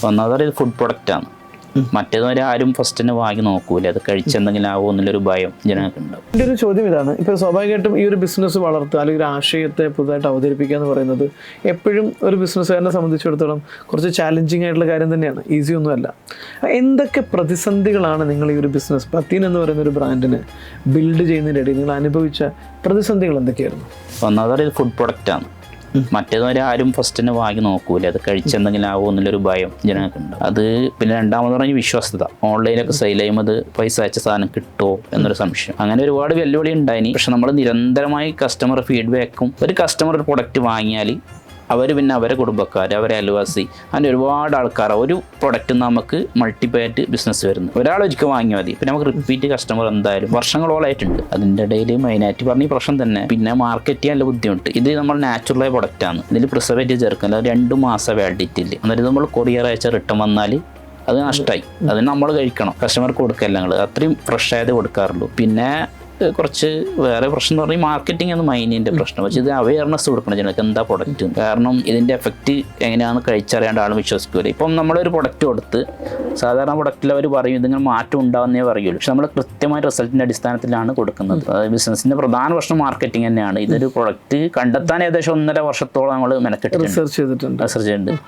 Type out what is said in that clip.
ഒന്നാമത് ഇത് ഫുഡ് പ്രൊഡക്റ്റാണ്. മറ്റേതൊരു ആരും ഫസ്റ്റ് തന്നെ വാങ്ങി നോക്കൂല, അത് കഴിച്ചെന്തെങ്കിലും ആവുമോ എന്നുള്ളൊരു ഭയം ജനങ്ങൾക്ക് ഉണ്ടാവും. എൻ്റെ ഒരു ചോദ്യം ഇതാണ്, ഇപ്പോൾ സ്വാഭാവികമായിട്ടും ഈ ഒരു ബിസിനസ് വളർത്തുക അല്ലെങ്കിൽ ഒരു ആശയത്തെ പുതുതായിട്ട് അവതരിപ്പിക്കുക എന്ന് പറയുന്നത് എപ്പോഴും ഒരു ബിസിനസ്സുകാരനെ സംബന്ധിച്ചിടത്തോളം കുറച്ച് ചാലഞ്ചിങ് ആയിട്ടുള്ള കാര്യം തന്നെയാണ്, ഈസി ഒന്നുമല്ല. എന്തൊക്കെ പ്രതിസന്ധികളാണ് നിങ്ങൾ ഈ ഒരു ബിസിനസ് പത്തീൻ എന്ന് പറയുന്ന ഒരു ബ്രാൻഡിന് ബിൽഡ് ചെയ്യുന്നതിൻ്റെ ഇടയിൽ നിങ്ങൾ അനുഭവിച്ച പ്രതിസന്ധികൾ എന്തൊക്കെയായിരുന്നു? ഒന്നാമത് ഇത് ഫുഡ് പ്രൊഡക്റ്റാണ്. മറ്റേതൊരു ആരും ഫസ്റ്റ് തന്നെ വാങ്ങി നോക്കൂല, അത് കഴിച്ചെന്തെങ്കിലും ആവുമോ എന്നുള്ളൊരു ഭയം ജനങ്ങൾക്ക് ഉണ്ടാവും. അത് പിന്നെ രണ്ടാമത് പറഞ്ഞ വിശ്വാസ്യത, ഓൺലൈനൊക്കെ സെയിൽ ചെയ്യുമ്പോൾ അത് പൈസ അയച്ച സാധനം കിട്ടുമോ എന്നൊരു സംശയം. അങ്ങനെ ഒരുപാട് വെല്ലുവിളി ഉണ്ടായിനി. പക്ഷെ നമ്മൾ നിരന്തരമായി കസ്റ്റമർ ഫീഡ്ബാക്കും, ഒരു കസ്റ്റമർ ഒരു പ്രൊഡക്റ്റ് വാങ്ങിയാൽ അവർ പിന്നെ അവരെ കുടുംബക്കാർ, അവരെ അയൽവാസി, അങ്ങനെ ഒരുപാട് ആൾക്കാർ ഒരു പ്രൊഡക്റ്റ് നമുക്ക് മൾട്ടിപ്പായിട്ട് ബിസിനസ് വരുന്നു. ഒരാൾ ഒരിക്കൽ വാങ്ങിയാൽ മതി, പിന്നെ നമുക്ക് റിപ്പീറ്റ് കസ്റ്റമർ എന്തായാലും വർഷങ്ങളോളായിട്ടുണ്ട്. അതിൻ്റെ ഇടയിൽ മെയിനായിട്ട് പറഞ്ഞ ഈ പ്രശ്നം തന്നെ. പിന്നെ മാർക്കറ്റ് ചെയ്യാൻ നല്ല ബുദ്ധിമുട്ട്. ഇത് നമ്മൾ നാച്ചുറലായ പ്രൊഡക്റ്റാണ്, ഇതിൽ പ്രിസർവേറ്റീവ് ചേർക്കില്ല, 2 മാസം വാലിഡിറ്റി ഇല്ല. എന്നിട്ട് നമ്മൾ കൊറിയർ അയച്ച റിട്ടേൺ വന്നാൽ അത് നഷ്ടമായി, അതിന് നമ്മൾ കഴിക്കണം, കസ്റ്റമർക്ക് കൊടുക്കല്ല. ഞങ്ങൾ അത്രയും ഫ്രഷ് ആയത് കൊടുക്കാറുള്ളൂ. പിന്നെ കുറച്ച് വേറെ പ്രശ്നം എന്ന് പറഞ്ഞാൽ മാർക്കറ്റിംഗ് ആണ് മൈനിൻ്റെ പ്രശ്നം. പക്ഷേ ഇത് അവയർനെസ് കൊടുക്കണം ജനങ്ങൾക്ക്, എന്താ പ്രൊഡക്റ്റ്, കാരണം ഇതിൻ്റെ എഫക്റ്റ് എങ്ങനെയാണെന്ന് കഴിച്ചറിയാണ്ട് ആൾ വിശ്വസിക്കില്ല. ഇപ്പം നമ്മളൊരു പ്രൊഡക്റ്റ് കൊടുത്ത് സാധാരണ പ്രൊഡക്റ്റിൽ അവർ പറയും ഇതിങ്ങനെ മാറ്റം ഉണ്ടാകുന്നേ പറയുള്ളൂ. പക്ഷെ നമ്മൾ കൃത്യമായ റിസൾട്ടിൻ്റെ അടിസ്ഥാനത്തിലാണ് കൊടുക്കുന്നത്. ബിസിനസ്സിൻ്റെ പ്രധാന പ്രശ്നം മാർക്കറ്റിംഗ് തന്നെയാണ്. ഇതൊരു പ്രൊഡക്റ്റ് കണ്ടെത്താൻ ഏകദേശം 1.5 വർഷത്തോളം നമ്മൾ മെനക്കെട്ട് റിസർച്ച് ചെയ്തിട്ടുണ്ട്.